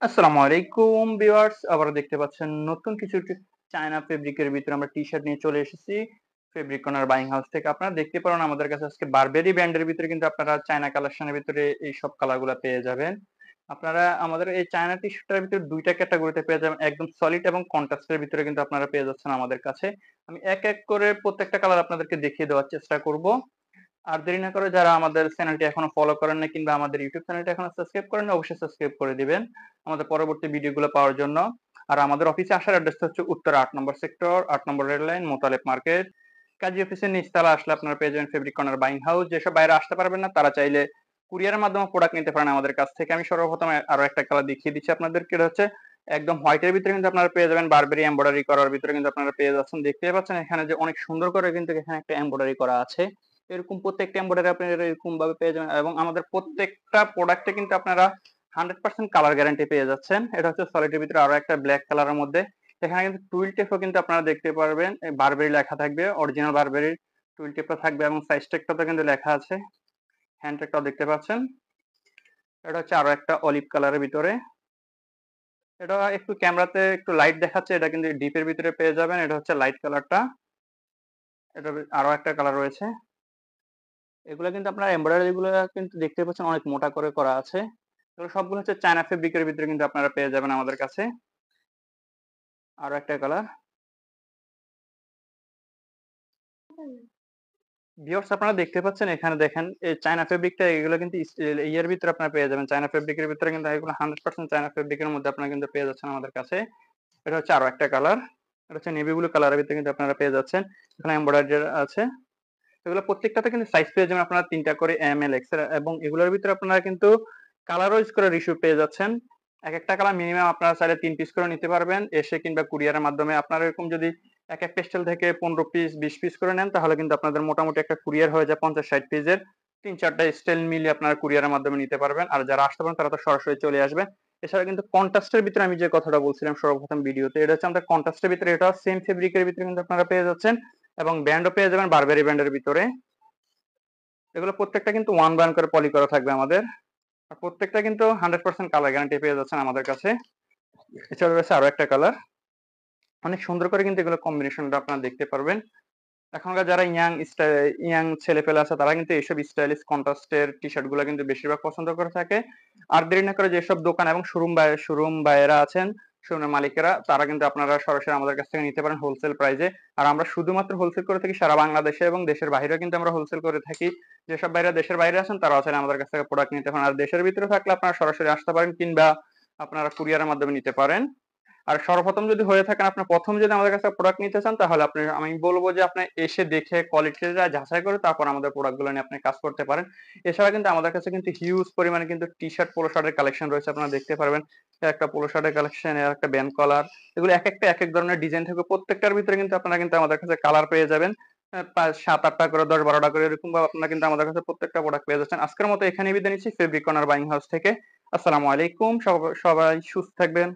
আসসালামু আলাইকুম ভিউয়ার্স, আবারও দেখতে পাচ্ছেন নতুন কিছু চায়না ফেব্রিকের ভিতরে আমরা টি শার্ট নিয়ে চলে এসেছি ফেব্রিক কর্নার বাইং হাউস থেকে। আপনারা দেখতে পারেন আমাদের কাছে আজকে বারবেরি ব্র্যান্ডের ভিতরে কিন্তু আপনারা চায়না কালেকশনের ভিতরে এই সব কালারগুলো পেয়ে যাবেন। আপনারা আমাদের এই চায়না টি শার্টের ভিতরে দুইটা ক্যাটাগরিতে পেয়ে যাবেন, একদম সলিড এবং কন্ট্রাস্টের ভিতরে কিন্তু আপনারা পেয়ে যাচ্ছেন আমাদের কাছে। আমি এক এক করে প্রত্যেকটা কালার আপনাদেরকে দেখিয়ে দেওয়ার চেষ্টা করব। আর দেরি না করে যারা আমাদের চ্যানেলটি এখনো ফলো করেন না কিংবা আমাদের ইউটিউব চ্যানেলটি এখনো সাবস্ক্রাইব করেন না, অবশ্যই সাবস্ক্রাইব করে দিবেন আমাদের পরবর্তী ভিডিওগুলো পাওয়ার জন্য। আর আমাদের অফিসে আসার অ্যাড্রেস হচ্ছে উত্তর 8 নম্বর সেক্টর, 8 নম্বর রেল লাইন, মোতালেব মার্কেট। কাজী অফিসের নিচতলা আসলে আপনারা পেয়ে যাবেন ফেব্রিক কর্নার বাইং হাউস। যেসব বাইরে আসতে পারবেন না তারা চাইলে কুরিয়ারের মাধ্যমে প্রোডাক্ট নিতে পারেন আমাদের কাছ থেকে। আমি সর্বপ্রথম আরো একটা কালার দেখিয়ে দিচ্ছি আপনাদেরকে। এটা হচ্ছে একদম হোয়াইটের ভিতরে কিন্তু আপনারা পেয়ে যাবেন বারবেরি এমব্রয়ডারি করার ভিতরে কিন্তু আপনারা পেয়ে যাচ্ছেন। দেখতে পাচ্ছেন এখানে যে অনেক সুন্দর করে কিন্তু এখানে একটা এমব্রয়ডারি করা আছে। এরকম প্রত্যেকটা এমব্রয়ডারি আপনারা এরকম ভাবে পেয়ে যাবেন এবং আমাদের প্রত্যেকটা প্রোডাক্টে কিন্তু আপনারা 100% কালার গ্যারান্টি পেয়ে যাচ্ছেন। এটা হচ্ছে সলিডের ভিতরে আরো একটা ব্ল্যাক কালারের মধ্যে। এখানে কিন্তু টুইল টেপও কিন্তু আপনারা দেখতে পারবেন, বারবেরি লেখা থাকবে, অরিজিনাল বারবেরির টুইল টেপটা থাকবে এবং সাইজ টেকটাতে কিন্তু লেখা আছে। হ্যান্ড টেকটাও দেখতে পাচ্ছেন। এটা হচ্ছে আরো একটা অলিভ কালারের ভিতরে। এটা একটু ক্যামেরাতে একটু লাইট দেখাচ্ছে, এটা কিন্তু ডিপের ভিতরে পেয়ে যাবেন। এটা হচ্ছে লাইট কালারটা। এটা আরো একটা কালার রয়েছে। এগুলা কিন্তু আপনার এমব্রয়ডারি গুলো কিন্তু দেখতে পাচ্ছেন অনেক মোটা করে করা আছে। এগুলো সবগুলো হচ্ছে চায়না ফেব্রিকের ভিতরে কিন্তু আপনারা পেয়ে যাবেন আমাদের কাছে। আরো একটা কালার। ভিউয়ার্স, আপনারা দেখতে পাচ্ছেন এখানে দেখেন এই চায়না ফেব্রিকটা, এগুলো কিন্তু ইয়ের ভিতরে আপনারা পেয়ে যাবেন। চায়না ফেব্রিকের ভিতরে কিন্তু এগুলো 100% চায়না ফেব্রিকের মধ্যে আপনারা কিন্তু পেয়ে যাচ্ছেন আমাদের কাছে। এটা হচ্ছে আরো একটা কালার। এটা হচ্ছে নেভি ব্লু কালারের ভিতরে কিন্তু আপনারা পেয়ে যাচ্ছেন। এখানে এমব্রয়ডারি আছে। এগুলো প্রত্যেকটাতে কিন্তু সাইজ পেয়ে যাবেন আপনারা 3টা করে এম এল এক্স এর, এবং এগুলোর ভিতরে আপনারা কিন্তু কালার ওয়াইজ করে রিস্যু পেয়ে যাচ্ছেন। এক একটা কালার মিনিমাম আপনারা চাইলে 3 পিস করে নিতে পারবেন এসে কিংবা কুরিয়ারের মাধ্যমে। আপনারা এরকম যদি এক এক পেস্টেল থেকে 15 পিস 20 পিস করে নেন তাহলে কিন্তু আপনাদের মোটামুটি একটা কুরিয়ার হয়ে যায় 50-60 পিসের। 3-4টা স্টাইল মিলিয়ে আপনারা কুরিয়ারের মাধ্যমে নিতে পারবেন। আর যারা আসতে পারেন তারা তো সরাসরি চলে আসবেন। এছাড়া কিন্তু কন্ট্রাস্টের ভিতরে আমি যে কথাটা বলছিলাম সর্বপ্রথম ভিডিওতে, এটা হচ্ছে আমাদের কন্ট্রাস্টের ভিতরে, এটা সেম ফেব্রিকের ভিতরে কিন্তু আপনারা পেয়ে যাচ্ছেন এবং ব্যান্ডও পেয়ে যাবেন বারবেরি ব্যান্ডের ভিতরে। এগুলো প্রত্যেকটা কিন্তু ওয়ান বাই ওয়ান করে পলি করা থাকবে আমাদের। আর প্রত্যেকটা কিন্তু 100% কালার গ্যারান্টি পেয়ে যাচ্ছেন আমাদের কাছে। এছাড়া রয়েছে আরো একটা কালার। অনেক সুন্দর করে কিন্তু এগুলো কম্বিনেশনটা আপনারা দেখতে পারবেন। এখনকার যারা ইয়াং ছেলেপেলে আছে তারা কিন্তু এইসব স্টাইলিশ কন্ট্রাস্টের টি শার্ট গুলো কিন্তু বেশিরভাগ পছন্দ করে থাকে। আর দেরি না করে যেসব দোকান এবং শোরুম বাইরা আছেন, শোরুমের মালিকেরা, তারা কিন্তু আপনারা সরাসরি আমাদের কাছ থেকে নিতে পারেন হোলসেল প্রাইজে। আর আমরা শুধুমাত্র হোলসেল করে থাকি সারা বাংলাদেশে এবং দেশের বাইরেও কিন্তু আমরা হোলসেল করে থাকি। যেসব ভাইরা দেশের বাইরে আছেন তারা চাইলে আমাদের কাছ থেকে প্রোডাক্ট নিতে পারেন। আর দেশের ভিতরে থাকলে আপনারা সরাসরি আসতে পারেন কিংবা আপনারা কুরিয়ারের মাধ্যমে নিতে পারেন। আর সর্বপ্রথম যদি হয়ে থাকেন, আপনার প্রথম যদি আমাদের কাছে প্রোডাক্ট নিতে চান তাহলে আপনি, আমি বলবো যে আপনি এসে দেখে কোয়ালিটিটা যাচাই করে তারপর আমাদের প্রোডাক্ট গুলো নিয়ে আপনি কাজ করতে পারেন। এছাড়া কিন্তু আমাদের কাছে কিন্তু হিউজ পরিমাণে কিন্তু টি শার্ট পোলো শার্টের কালেকশন রয়েছে, আপনারা দেখতে পারবেন। একটা পোলো শার্টের কালেকশন, একটা ব্যান্ড কলার, এগুলো এক একটা এক এক ধরনের ডিজাইন থাকবে। প্রত্যেকটার ভিতরে কিন্তু আপনারা কিন্তু আমাদের কাছে কালার পেয়ে যাবেন 7-8টা করে, 10-12টা করে, এরকম ভাবে আপনারা কিন্তু আমাদের কাছে প্রত্যেকটা প্রোডাক্ট পেয়ে যাচ্ছেন। আজকের মতো এখানেই বিদায় নিচ্ছি ফেব্রিক কর্নার বাইং হাউস থেকে। আসসালামু আলাইকুম। সবাই সুস্থ থাকবেন।